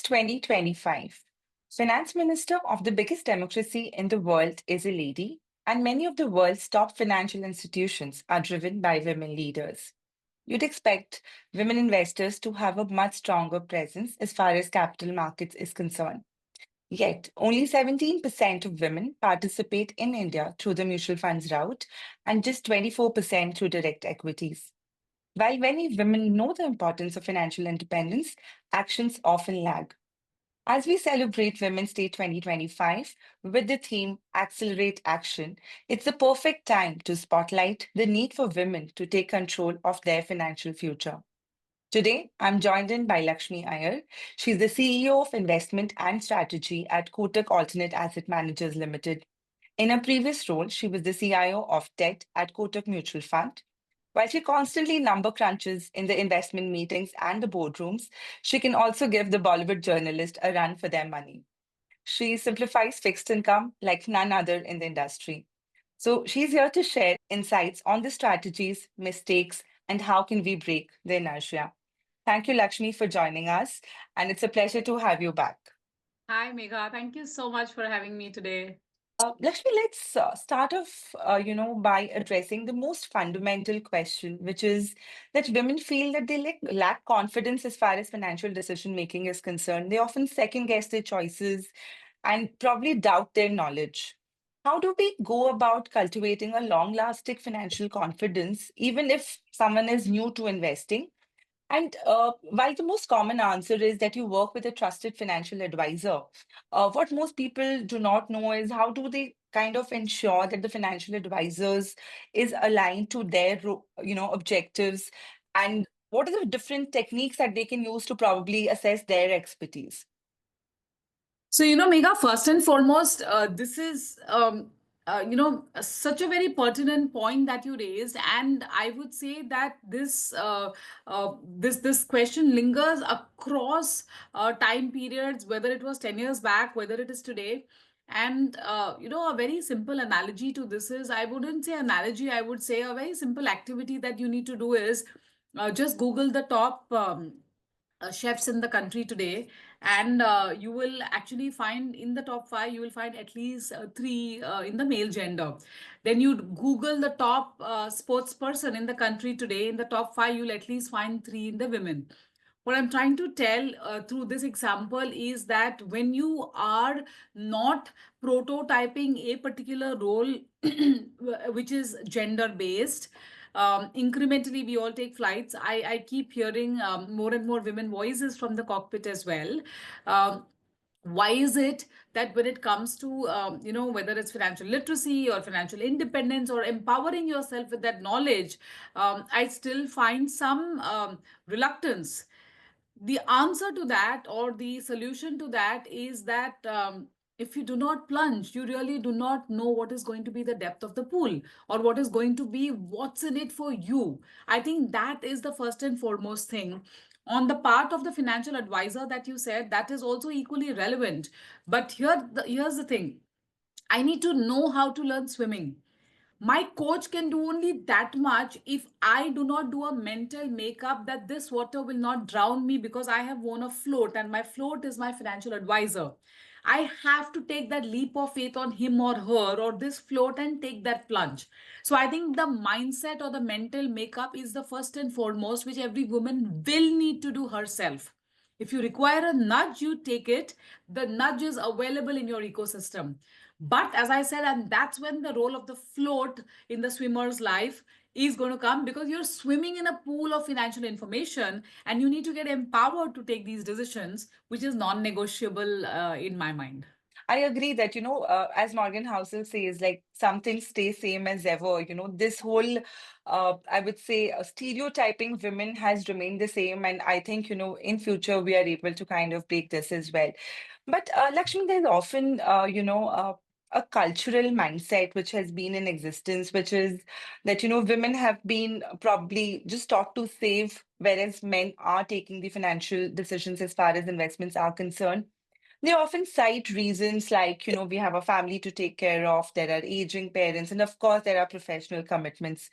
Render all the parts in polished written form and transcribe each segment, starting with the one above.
2025. Finance Minister of the biggest democracy in the world is a lady, and many of the world's top financial institutions are driven by women leaders. You'd expect women investors to have a much stronger presence as far as capital markets is concerned. Yet, only 17% of women participate in India through the mutual funds route and just 24% through direct equities. While many women know the importance of financial independence, actions often lag. As we celebrate Women's Day 2025 with the theme Accelerate Action, it's the perfect time to spotlight the need for women to take control of their financial future. Today, I'm joined in by Lakshmi Iyer. She's the CEO of Investment and Strategy at Kotak Alternate Asset Managers Limited. In her previous role, she was the CIO of Debt at Kotak Mutual Fund. While she constantly number crunches in the investment meetings and the boardrooms, she can also give the Bollywood journalist a run for their money. She simplifies fixed income like none other in the industry. So she's here to share insights on the strategies, mistakes, and how can we break the inertia. Thank you, Lakshmi, for joining us, and it's a pleasure to have you back. Hi, Megha. Thank you so much for having me today. Lakshmi, let's start off, by addressing the most fundamental question, which is that women feel that they lack confidence as far as financial decision making is concerned. They often second guess their choices and probably doubt their knowledge. How do we go about cultivating a long-lasting financial confidence, even if someone is new to investing? And while the most common answer is that you work with a trusted financial advisor, what most people do not know is how do they kind of ensure that the financial advisors is aligned to their, objectives, and what are the different techniques that they can use to probably assess their expertise? Megha, first and foremost, this is, such a very pertinent point that you raised, and I would say that this question lingers across time periods, whether it was 10 years back, whether it is today. And a very simple analogy to this is, I wouldn't say analogy, I would say a very simple activity that you need to do is just Google the top. Chefs in the country today, and you will actually find in the top five, you will find at least three in the male gender. Then you Google the top sports person in the country today, in the top five, you'll at least find three in the women. What I'm trying to tell through this example is that when you are not prototyping a particular role which is gender based, incrementally we all take flights. I keep hearing more and more women voices from the cockpit as well. Why is it that when it comes to whether it's financial literacy or financial independence or empowering yourself with that knowledge, I still find some reluctance? The answer to that, or the solution to that, is that if you do not plunge, you really do not know what is going to be the depth of the pool, or what is going to be what's in it for you. I think that is the first and foremost thing. On the part of the financial advisor that you said, that is also equally relevant. But here's the thing. I need to know how to learn swimming. My coach can do only that much if I do not do a mental makeup that this water will not drown me, because I have won a float and my float is my financial advisor. I have to take that leap of faith on him or her or this float and take that plunge. So I think the mindset or the mental makeup is the first and foremost, which every woman will need to do herself. If you require a nudge, you take it. The nudge is available in your ecosystem. But as I said, and that's when the role of the float in the swimmer's life is going to come, because you're swimming in a pool of financial information and you need to get empowered to take these decisions, which is non negotiable in my mind. I agree that, as Morgan Housel says, like some things stay same as ever. This whole, I would say, stereotyping women has remained the same. And I think, in future, we are able to kind of break this as well. But Lakshmi, there's often, a cultural mindset which has been in existence, which is that, women have been probably just taught to save, whereas men are taking the financial decisions as far as investments are concerned. They often cite reasons like, we have a family to take care of, there are aging parents, and of course, there are professional commitments.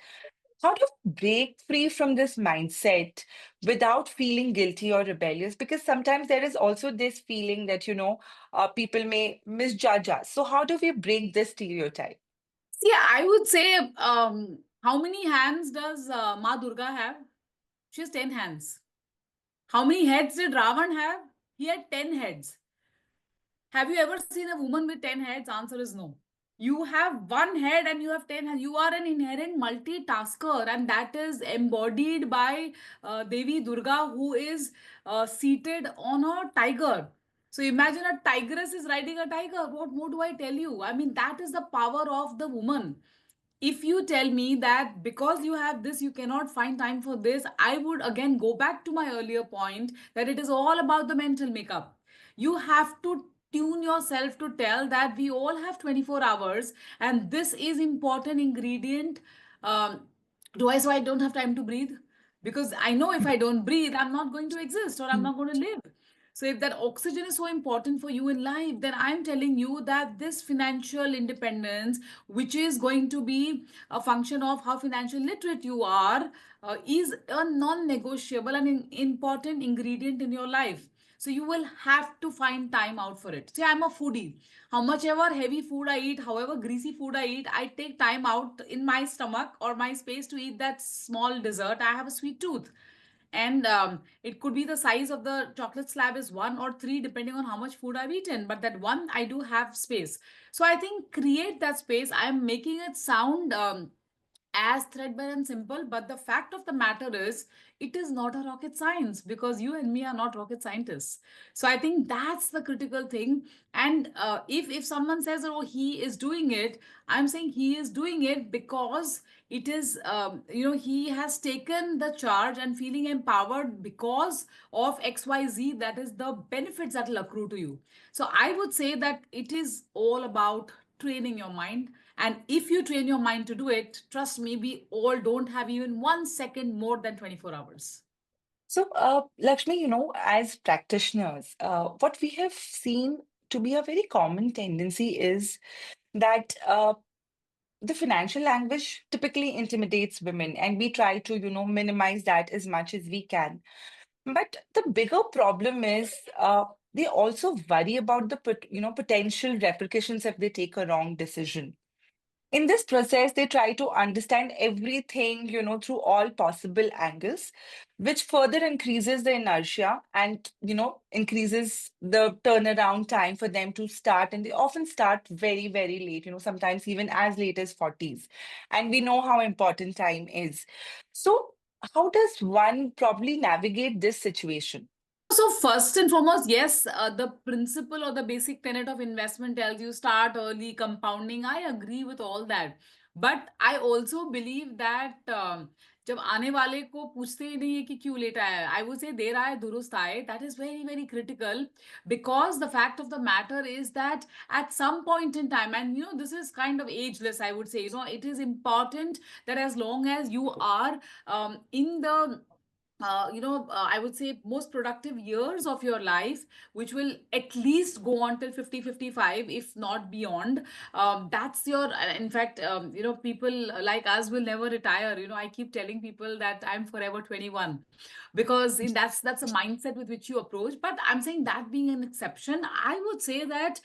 How to break free from this mindset without feeling guilty or rebellious? Because sometimes there is also this feeling that, people may misjudge us. So, how do we break this stereotype? See, I would say, how many hands does Ma Durga have? She has 10 hands. How many heads did Ravan have? He had 10 heads. Have you ever seen a woman with 10 heads? Answer is no. You have one head and you have 10 hands. You are an inherent multitasker, and that is embodied by Devi Durga, who is seated on a tiger. So imagine a tigress is riding a tiger. What more do I tell you? I mean, that is the power of the woman. If you tell me that because you have this you cannot find time for this, I would again go back to my earlier point that it is all about the mental makeup. You have to tune yourself to tell that we all have 24 hours, and this is important ingredient. Do I, so I don't have time to breathe? Because I know if I don't breathe, I'm not going to exist or I'm not going to live. So if that oxygen is so important for you in life, then I'm telling you that this financial independence, which is going to be a function of how financial literate you are, is a non-negotiable and important ingredient in your life. So you will have to find time out for it. See, I'm a foodie. How much ever heavy food I eat, however greasy food I eat, I take time out in my stomach or my space to eat that small dessert. I have a sweet tooth, and it could be the size of the chocolate slab is one or three depending on how much food I've eaten, but that one I do have space. So I think create that space. I'm making it sound as threadbare and simple, but the fact of the matter is it is not a rocket science, because you and me are not rocket scientists. So I think that's the critical thing. And if someone says, oh, he is doing it, I'm saying he is doing it because it is, he has taken the charge and feeling empowered because of XYZ, that is the benefits that will accrue to you. So I would say that it is all about training your mind. And if you train your mind to do it, trust me, we all don't have even 1 second more than 24 hours. So, Lakshmi, as practitioners, what we have seen to be a very common tendency is that the financial language typically intimidates women, and we try to, minimize that as much as we can. But the bigger problem is they also worry about the potential repercussions if they take a wrong decision. In this process, they try to understand everything, through all possible angles, which further increases the inertia and, increases the turnaround time for them to start. And they often start very, very late, sometimes even as late as 40s. And we know how important time is. So, how does one probably navigate this situation? So first and foremost, yes, the principle or the basic tenet of investment tells you start early, compounding. I agree with all that, but I also believe that जब आने वाले को पूछते ही नहीं है कि क्यों late आया है, I would say देर आए दुरुस्त आए. That is very very critical, because the fact of the matter is that at some point in time, and this is kind of ageless, I would say, it is important that as long as you are in the I would say most productive years of your life, which will at least go on till 50, 55, if not beyond. That's your, in fact, people like us will never retire. I keep telling people that I'm forever 21, because that's a mindset with which you approach. But I'm saying that being an exception, I would say that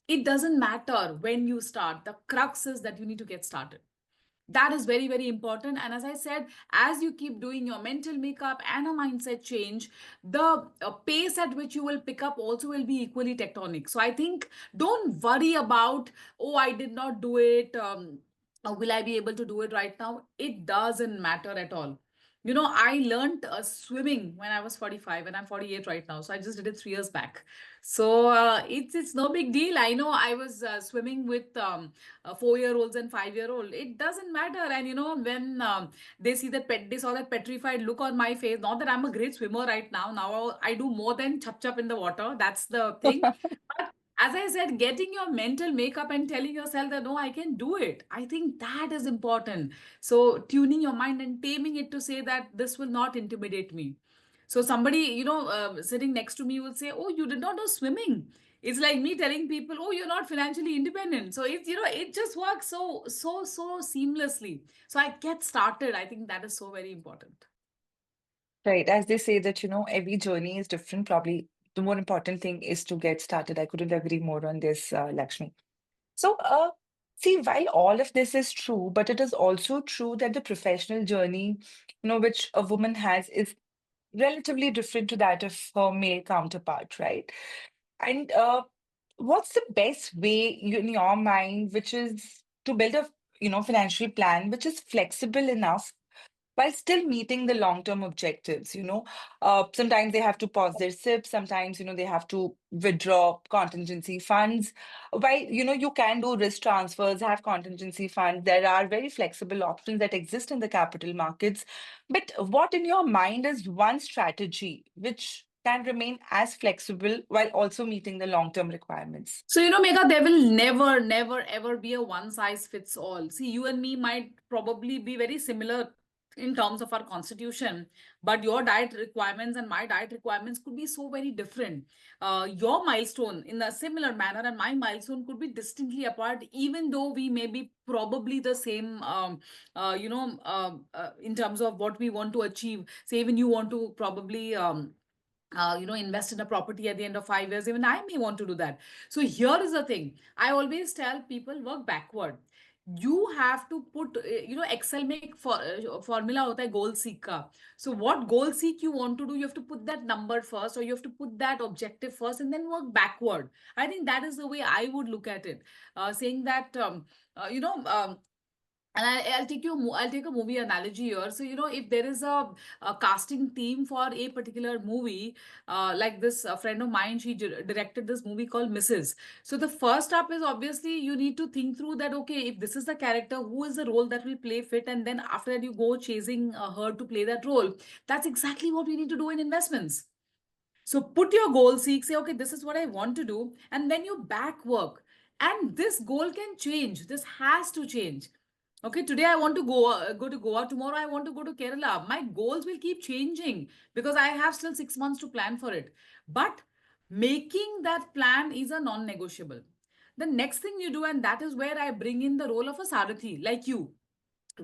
it doesn't matter when you start. The crux is that you need to get started. That is very very important. And as I said, as you keep doing your mental makeup and a mindset change, the pace at which you will pick up also will be equally tectonic. So I think don't worry about, oh, I did not do it, will I be able to do it right now? It doesn't matter at all. I learned swimming when I was 45 and I'm 48 right now. So I just did it 3 years back. So it's no big deal. I know I was swimming with 4-year-olds and 5-year-old. It doesn't matter. And when they saw that petrified look on my face. Not that I'm a great swimmer right now. Now I do more than chap chap in the water. That's the thing. But as I said, getting your mental makeup and telling yourself that no, I can do it. I think that is important. So tuning your mind and taming it to say that this will not intimidate me. So somebody, sitting next to me will say, "Oh, you did not know swimming." It's like me telling people, oh, you're not financially independent. So it's, it just works so seamlessly. So I get started. I think that is so very important. Right. As they say that, every journey is different. Probably the more important thing is to get started. I couldn't agree more on this, Lakshmi. So, see, while all of this is true, but it is also true that the professional journey, which a woman has is relatively different to that of her male counterpart, right? And what's the best way in your mind, which is to build a, financial plan, which is flexible enough while still meeting the long-term objectives, sometimes they have to pause their SIP, sometimes, they have to withdraw contingency funds. While, you can do risk transfers, have contingency funds. There are very flexible options that exist in the capital markets. But what in your mind is one strategy which can remain as flexible while also meeting the long-term requirements? So, Megha, there will never, ever be a one size fits all. See, you and me might probably be very similar in terms of our constitution, but your diet requirements and my diet requirements could be so very different. Your milestone in a similar manner and my milestone could be distinctly apart, even though we may be probably the same, in terms of what we want to achieve. Say, even you want to probably. Invest in a property at the end of 5 years. Even I may want to do that. So here is the thing. I always tell people work backward. You have to put, Excel make for formula hota hai goal seek ka. So what goal seek you want to do, you have to put that number first, or you have to put that objective first, and then work backward. I think that is the way I would look at it. Saying that, and I'll take a movie analogy here. So, if there is a casting team for a particular movie, like this, a friend of mine, she directed this movie called Mrs. So the first step is obviously you need to think through that, okay, if this is the character, who is the role that will play fit, and then after that you go chasing her to play that role. That's exactly what we need to do in investments. So put your goal, seek, say, okay, this is what I want to do, and then you back work. And this goal can change. This has to change. Okay, today I want to go to Goa. Tomorrow I want to go to Kerala. My goals will keep changing because I have still 6 months to plan for it. But making that plan is a non-negotiable. The next thing you do, and that is where I bring in the role of a Sarathi, like you,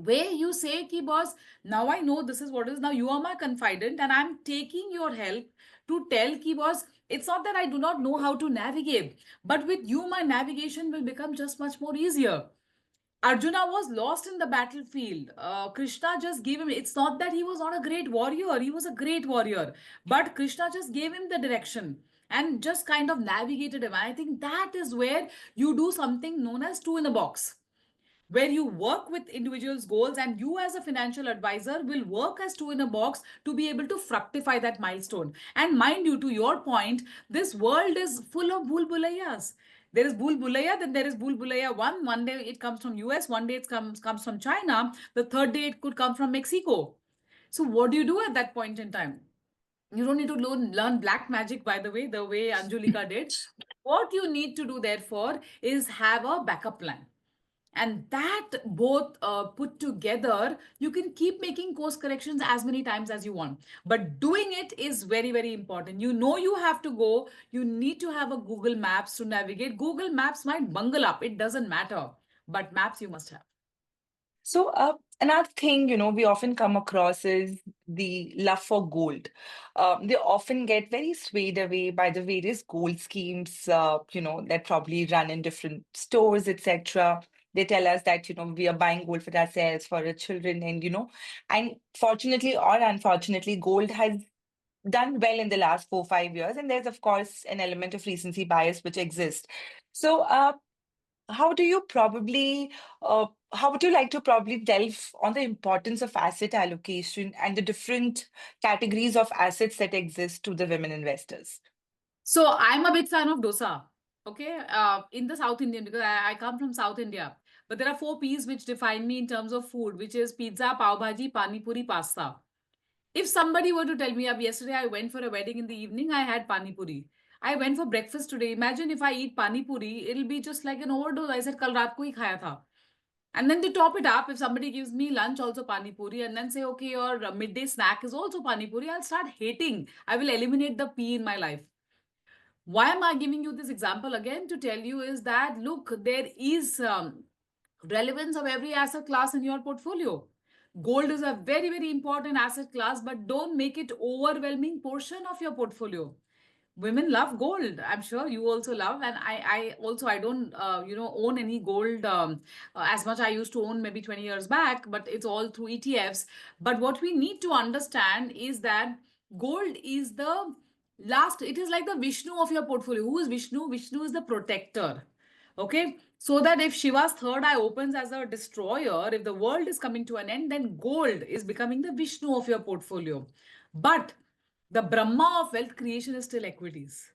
where you say ki boss, now I know this is what is, now you are my confidant and I'm taking your help to tell ki boss, it's not that I do not know how to navigate, but with you my navigation will become just much more easier. Arjuna was lost in the battlefield. Krishna just gave him, it's not that he was not a great warrior, he was a great warrior, but Krishna just gave him the direction and just kind of navigated him. And I think that is where you do something known as two in a box, where you work with individuals' goals and you as a financial advisor will work as two in a box to be able to fructify that milestone. And mind you, to your point, this world is full of bulbulayas. There is bulbulaya, then there is bulbulaya one day it comes from US, one day it comes from China, the third day it could come from Mexico. So what do you do at that point in time? You don't need to learn black magic, by the way Anjulika did. What you need to do, therefore, is have a backup plan. And that both put together, you can keep making course corrections as many times as you want. But doing it is very, very important. You have to go. You need to have a Google Maps to navigate. Google Maps might bungle up, it doesn't matter. But maps you must have. So, another thing, we often come across is the love for gold. They often get very swayed away by the various gold schemes, that probably run in different stores, etc. They tell us that, we are buying gold for ourselves, for our children, and fortunately or unfortunately, gold has done well in the last 4, 5 years. And there's, of course, an element of recency bias which exists. So, how do you probably, how would you like to probably delve on the importance of asset allocation and the different categories of assets that exist to the women investors? So I'm a big fan of dosa. Okay, in the South Indian, because I come from South India. But there are four P's which define me in terms of food, which is pizza, pav bhaji, pani puri, pasta. If somebody were to tell me, up yesterday I went for a wedding in the evening, I had pani puri. I went for breakfast today. Imagine if I eat pani puri, it'll be just like an overdose. I said, kal raat ko hi khaya tha. And then to top it up, if somebody gives me lunch also pani puri, and then say, okay, your midday snack is also pani puri, I'll start hating. I will eliminate the P in my life. Why am I giving you this example again? To tell you is that, look, there is relevance of every asset class in your portfolio. Gold is a very, very important asset class, but don't make it overwhelming portion of your portfolio. Women love gold. I'm sure you also love, and I also, I don't own any gold as much. I used to own maybe 20 years back, but it's all through ETFs. But what we need to understand is that gold is the last, it is like the Vishnu of your portfolio. Who is Vishnu? Vishnu is the protector. Okay, so that if Shiva's third eye opens as a destroyer, if the world is coming to an end, then gold is becoming the Vishnu of your portfolio. But the Brahma of wealth creation is still equities.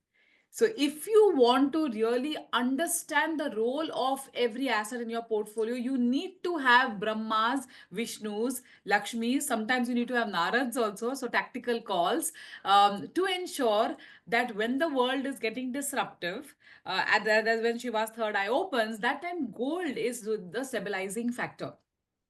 So, if you want to really understand the role of every asset in your portfolio, you need to have Brahmas, Vishnus, Lakshmis. Sometimes you need to have Narads also, so tactical calls, to ensure that when the world is getting disruptive, when Shiva's third eye opens, that time gold is the stabilizing factor.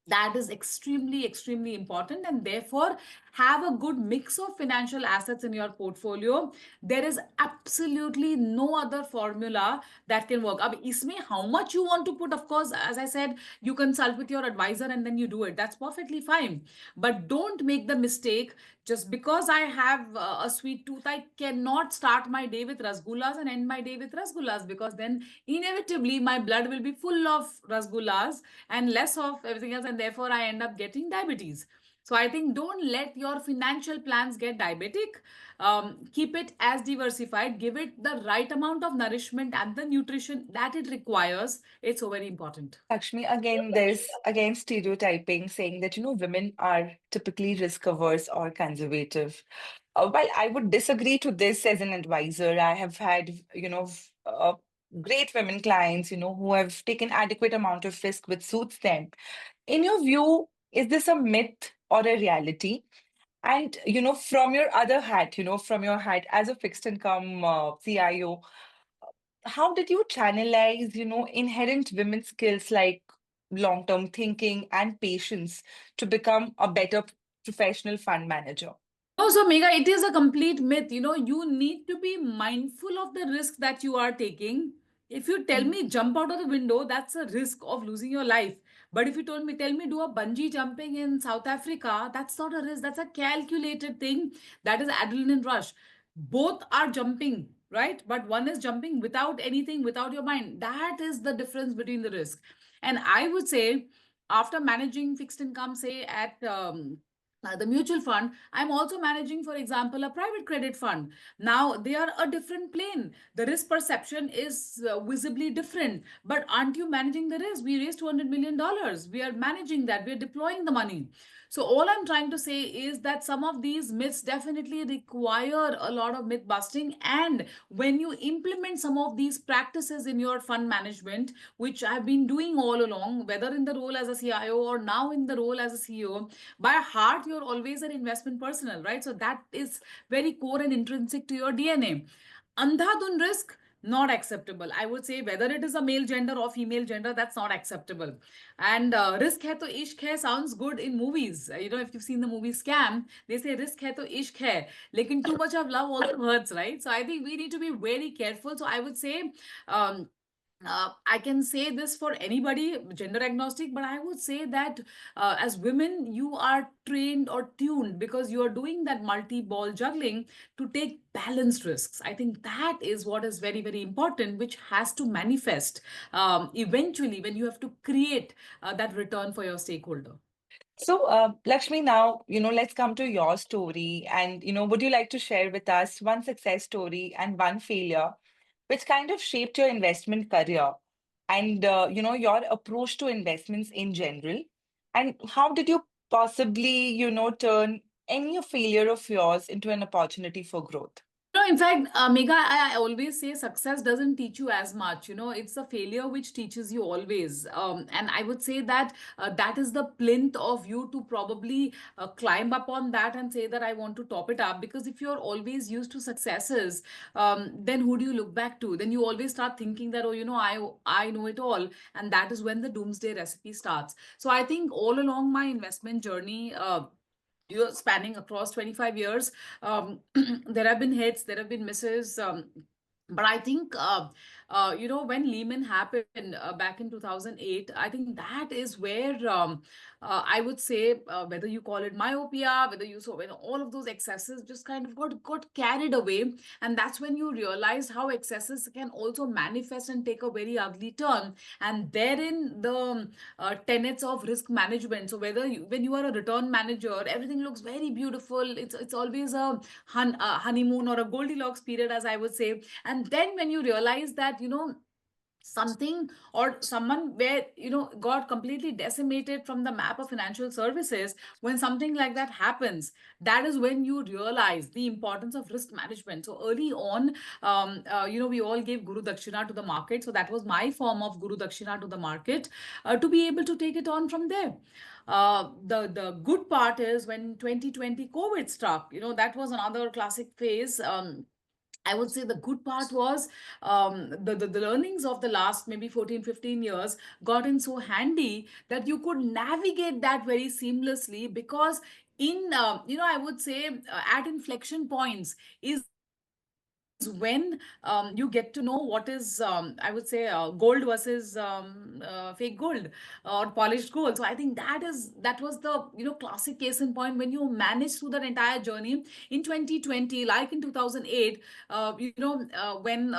That is extremely, extremely important, and therefore have a good mix of financial assets in your portfolio. There is absolutely no other formula that can work. Ab isme how much you want to put, of course, as I said, you consult with your advisor and then you do it. That's perfectly fine. But don't make the mistake, just because I have a sweet tooth, I cannot start my day with rasgullas and end my day with rasgullas, because then inevitably my blood will be full of rasgullas and less of everything else, and therefore I end up getting diabetes. So I think don't let your financial plans get diabetic. Keep it as diversified, give it the right amount of nourishment and the nutrition that it requires. It's so very important. Lakshmi, again, there's again stereotyping saying that, women are typically risk averse or conservative. While I would disagree to this as an advisor, I have had, great women clients, who have taken adequate amount of risk which suits them. In your view, is this a myth or a reality? And, from your other hat, from your hat as a fixed income CIO, how did you channelize, inherent women skills like long-term thinking and patience to become a better professional fund manager? No, so Mega, it is a complete myth. You need to be mindful of the risk that you are taking. If you tell Mhm. me jump out of the window, that's a risk of losing your life. But if you tell me do a bungee jumping in South Africa, that's not a risk. That's a calculated thing. That is adrenaline rush. Both are jumping, right? But one is jumping without anything, without your mind. That is the difference between the risk. And I would say, after managing fixed income, say at the mutual fund, I'm also managing, for example, a private credit fund. Now they are a different plane. The risk perception is visibly different. But aren't you managing the risk? We raised $200 million. We are managing that. We are deploying the money. So all I'm trying to say is that some of these myths definitely require a lot of myth busting. And when you implement some of these practices in your fund management, which I've been doing all along, whether in the role as a CIO or now in the role as a CEO, by heart you're always an investment personnel, right? So that is very core and intrinsic to your DNA. Andhadhun risk, not acceptable. I would say, whether it is a male gender or female gender, that's not acceptable. And risk hai to ishq hai sounds good in movies. If you've seen the movie Scam, they say risk hai to ishq hai, lekin too much of love also hurts, right? So I think we need to be very careful. So I would say, um, I can say this for anybody, gender agnostic, but I would say that as women, you are trained or tuned, because you are doing that multi ball juggling, to take balanced risks. I think that is what is very, very important, which has to manifest eventually when you have to create that return for your stakeholder. So, Lakshmi, now, let's come to your story. And, would you like to share with us one success story and one failure, which kind of shaped your investment career and, your approach to investments in general? And how did you possibly, turn any failure of yours into an opportunity for growth? No, in fact, Megha, I always say success doesn't teach you as much. It's the failure which teaches you always. And I would say that that is the plinth of you to probably climb up on that and say that I want to top it up. Because if you're always used to successes, then who do you look back to? Then you always start thinking that, oh, I know it all. And that is when the doomsday recipe starts. So I think all along my investment journey, you're spanning across 25 years, there have been hits, there have been misses. But I think, when Lehman happened back in 2008, I think that is where, I would say, whether you call it myopia, whether you saw when all of those excesses just kind of got carried away. And that's when you realize how excesses can also manifest and take a very ugly turn. And therein the tenets of risk management. So whether when you are a return manager, everything looks very beautiful. It's always a honeymoon or a Goldilocks period, as I would say. And then when you realize that, something or someone where, got completely decimated from the map of financial services, when something like that happens, that is when you realize the importance of risk management. So early on, we all gave guru dakshina to the market. So that was my form of guru dakshina to the market, to be able to take it on from there. The good part is when 2020 COVID struck, that was another classic phase. I would say the good part was, the learnings of the last maybe 14, 15 years got in so handy that you could navigate that very seamlessly, because I would say, at inflection points is when you get to know what is, I would say, gold versus fake gold or polished gold. So I think that was the, classic case in point when you manage through that entire journey in 2020, like in 2008, when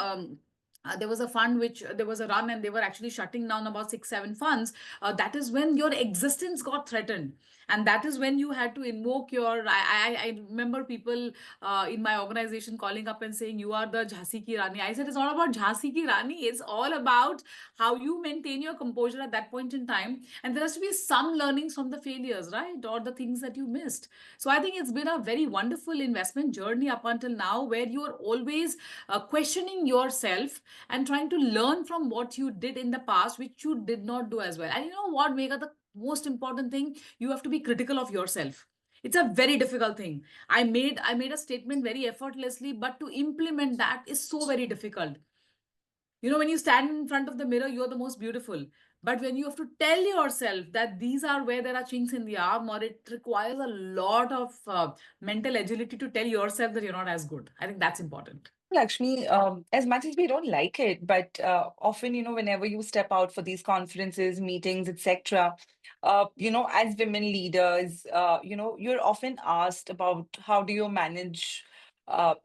there was a fund which there was a run and they were actually shutting down about 6 7 funds. That is when your existence got threatened, and that is when you had to invoke your, I remember people in my organization calling up and saying, you are the Jhansi ki Rani. I said, it's not about Jhansi ki Rani. It's all about how you maintain your composure at that point in time. And there has to be some learnings from the failures, right? Or the things that you missed. So I think it's been a very wonderful investment journey up until now, where you are always questioning yourself and trying to learn from what you did in the past, which you did not do as well. And you know what, Megha, the most important thing, you have to be critical of yourself. It's a very difficult thing. I made a statement very effortlessly, but to implement that is so very difficult. When you stand in front of the mirror, you're the most beautiful. But when you have to tell yourself that these are where there are chinks in the armor, it requires a lot of mental agility to tell yourself that you're not as good. I think that's important. Lakshmi, as much as we don't like it, but often, whenever you step out for these conferences, meetings, etc., as women leaders, you're often asked about how do you manage,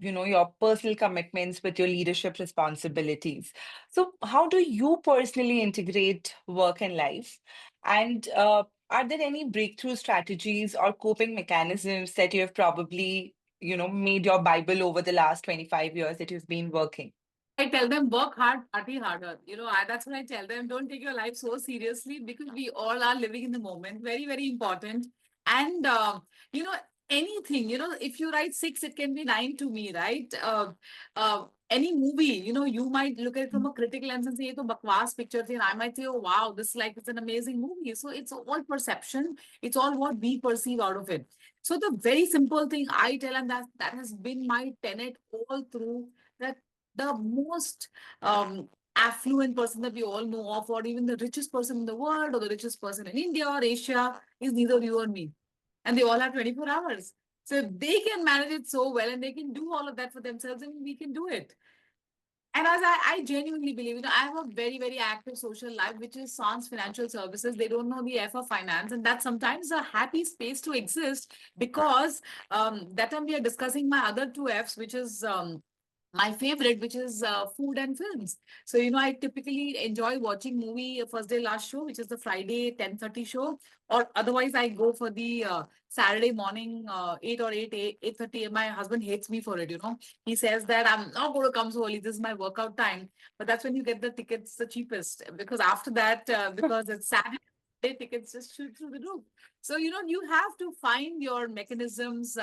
your personal commitments with your leadership responsibilities. So, how do you personally integrate work and life? And are there any breakthrough strategies or coping mechanisms that you have probably made your Bible over the last 25 years that you've been working? I tell them work hard, party harder. That's what I tell them. Don't take your life so seriously, because we all are living in the moment. Very, very important. And, you know, anything, if you write six, it can be nine to me, right? Any movie, you might look at it from a critical lens and say, "Ye to bakwas picture thi," and I might say, "Oh, wow, this it's an amazing movie." So it's all perception. It's all what we perceive out of it. So the very simple thing I tell, and that has been my tenet all through, that the most affluent person that we all know of, or even the richest person in the world, or the richest person in India or Asia, is neither you or me. And they all have 24 hours. So if they can manage it so well and they can do all of that for themselves, then we can do it. And as I genuinely believe, I have a very, very active social life, which is sans financial services. They don't know the F of finance. And that's sometimes a happy space to exist, because that time we are discussing my other two Fs, which is my favorite, which is food and films. So, I typically enjoy watching movie first day, last show, which is the Friday 10:30 show. Or otherwise, I go for the Saturday morning 8 or 8:30. My husband hates me for it. He says that I'm not going to come so early. This is my workout time. But that's when you get the tickets the cheapest. Because after that, because it's Saturday, tickets just shoot through the roof. So, you have to find your mechanisms.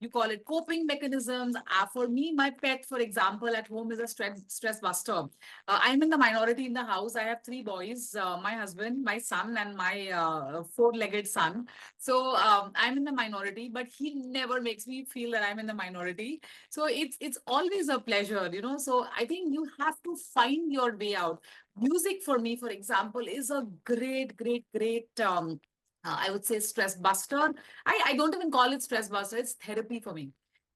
You call it coping mechanisms. For me, my pet, for example, at home is a stress buster. I'm in the minority in the house. I have three boys, my husband, my son, and my four-legged son. So I'm in the minority, but he never makes me feel that I'm in the minority. So it's always a pleasure. So I think you have to find your way out. Music for me, for example, is a great, great, great I would say stress buster. I don't even call it stress buster. It's therapy for me.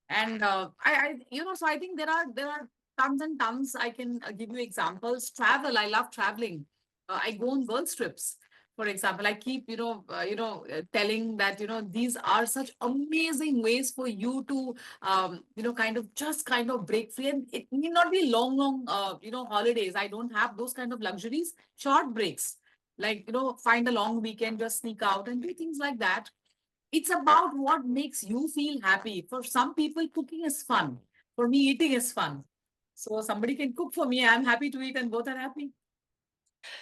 And so I think there are Tons and tons. I can give you examples. Travel. I love traveling. I go on girls trips. For example, I keep telling that these are such amazing ways for you to kind of just kind of break free, and it need not be long, long holidays. I don't have those kind of luxuries. Short breaks, like find a long weekend, just sneak out and do things like that. It's about what makes you feel happy. For some people, cooking is fun. For me, eating is fun. So somebody can cook for me. I'm happy to eat, and both are happy.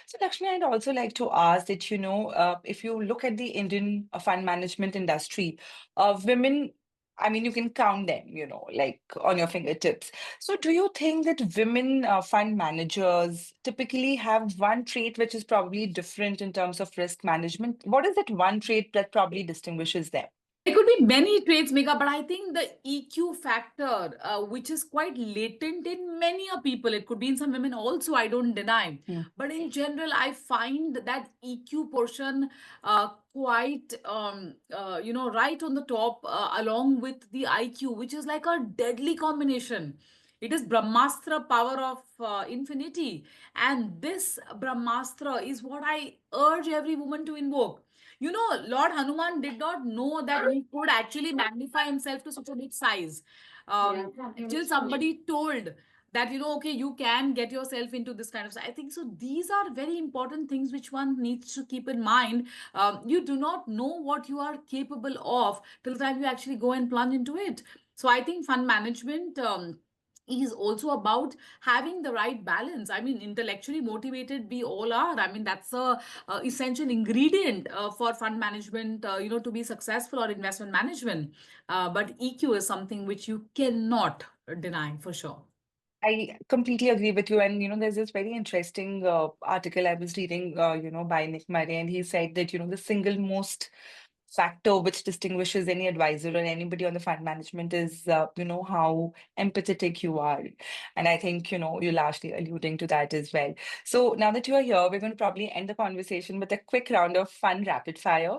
So, Lakshmi, I'd also like to ask that, if you look at the Indian fund management industry, women, I mean, you can count them, like on your fingertips. So, do you think that women fund managers typically have one trait which is probably different in terms of risk management? What is that one trait that probably distinguishes them? There could be many traits, Mega, but I think the EQ factor, which is quite latent in many a people, it could be in some women also, I don't deny. Hmm. But in general, I find that EQ portion quite, right on the top, along with the IQ, which is like a deadly combination. It is Brahmastra power of infinity. And this Brahmastra is what I urge every woman to invoke. Lord Hanuman did not know that he could actually magnify himself to such a big size. Till somebody told that, okay, you can get yourself into this kind of. I think so. These are very important things which one needs to keep in mind. You do not know what you are capable of till the time you actually go and plunge into it. So I think fund management. Is also about having the right balance. I mean, intellectually motivated we all are. I mean, that's a essential ingredient for fund management, to be successful, or investment management. But EQ is something which you cannot deny for sure. I completely agree with you. And, there's this very interesting article I was reading, by Nick Murray, and he said that, the single most factor which distinguishes any advisor or anybody on the fund management is, how empathetic you are. And I think, you're largely alluding to that as well. So now that you are here, we're going to probably end the conversation with a quick round of fun rapid fire.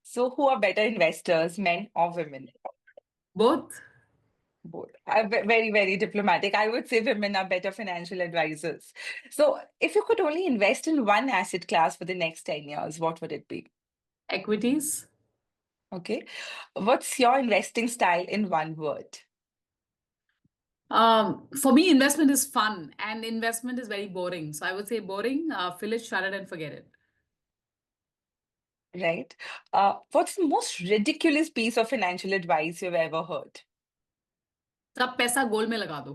So who are better investors, men or women? Both. Both. Very, very diplomatic. I would say women are better financial advisors. So, if you could only invest in one asset class for the next 10 years, what would it be? Equities. Okay. What's your investing style in one word? For me, investment is fun and investment is very boring. So I would say boring, fill it, shut it, and forget it. Right. What's the most ridiculous piece of financial advice you've ever heard? सब पैसा gold में लगा दो.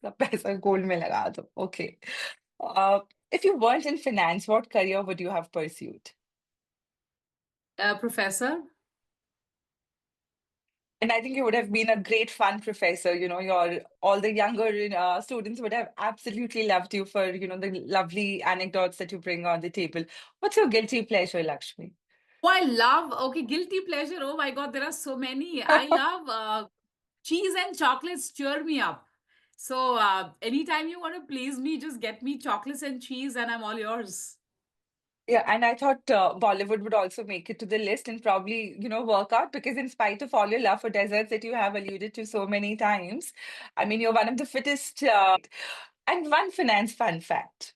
सब पैसा gold में लगा दो. Okay. Uh, if you weren't in finance, what career would you have pursued? Professor. And I think you would have been a great fun professor. Your all the younger students would have absolutely loved you for, the lovely anecdotes that you bring on the table. What's your guilty pleasure, Lakshmi? Oh, I love, okay, guilty pleasure. Oh my God, there are so many. I love cheese and chocolates cheer me up. So anytime you want to please me, just get me chocolates and cheese and I'm all yours. Yeah, and I thought Bollywood would also make it to the list and probably, work out because in spite of all your love for desserts that you have alluded to so many times, I mean, you're one of the fittest. And one finance fun fact.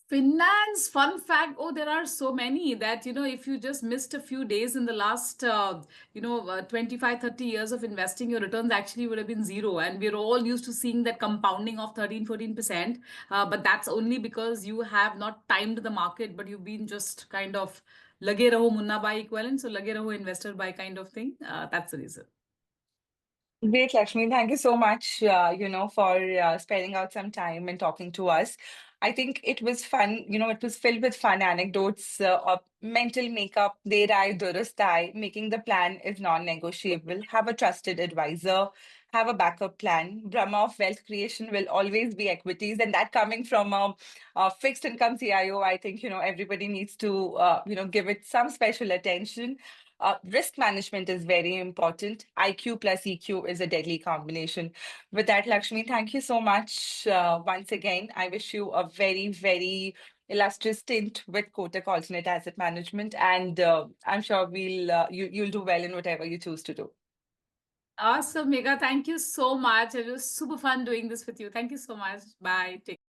Finance, fun fact. Oh, there are so many that, if you just missed a few days in the last, 25, 30 years of investing, your returns actually would have been zero. And we're all used to seeing that compounding of 13, 14%. But that's only because you have not timed the market, but you've been just kind of Lage Raho Munna Bhai equivalent. So Lage Raho Investor Bhai kind of thing. That's the reason. Great, Lakshmi. Thank you so much, for sparing out some time and talking to us. I think it was fun. It was filled with fun anecdotes of mental makeup. De rahe, durust hai. Making the plan is non-negotiable. Have a trusted advisor. Have a backup plan. Brahma of wealth creation will always be equities, and that coming from a fixed income CIO, I think everybody needs to give it some special attention. Risk management is very important. IQ plus EQ is a deadly combination. With that, Lakshmi, thank you so much once again. I wish you a very, very illustrious stint with Kotak Alternate Asset Management, and I'm sure you'll do well in whatever you choose to do. Awesome, Mega. Thank you so much. It was super fun doing this with you. Thank you so much. Bye. Take care.